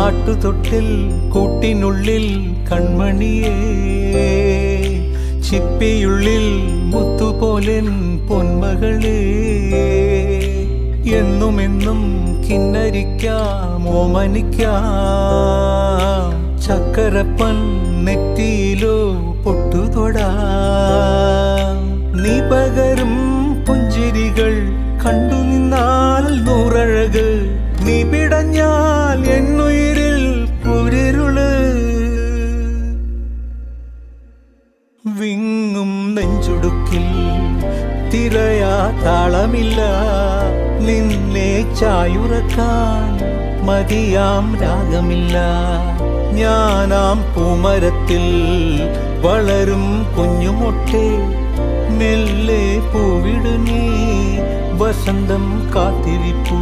ആട്ടുതൊട്ടിൽ കൂട്ടിനുള്ളിൽ കൺമണിയേ, ചിപ്പിയുള്ളിൽ മുത്തുപോലെൻ പൊന്മകളേ, എന്നുമെന്നും കിന്നരിക്കാം ഓമനിക്കാം, ചക്കരപ്പൻ നെറ്റിയിലോ പൊട്ടുതൊടാം. നീ പകരും പുഞ്ചിരികൾ കണ്ടു നിന്നാൽ നൂറഴക്, നീ പിടഞ്ഞാൽ എന്നുയിരിൽ കുരിരുള്. വിങ്ങും നെഞ്ചുടുക്കിൽ തിരയാ താളമില്ല, നിന്നെ ചായുറക്കാൻ മതിയാം രാഗമില്ല. ഞാനാം പൂമരത്തിൽ വളരും കുഞ്ഞുമൊട്ടെ, മെല്ലെ പൂവിടു നീ വസന്തം കാത്തിരിപ്പൂ.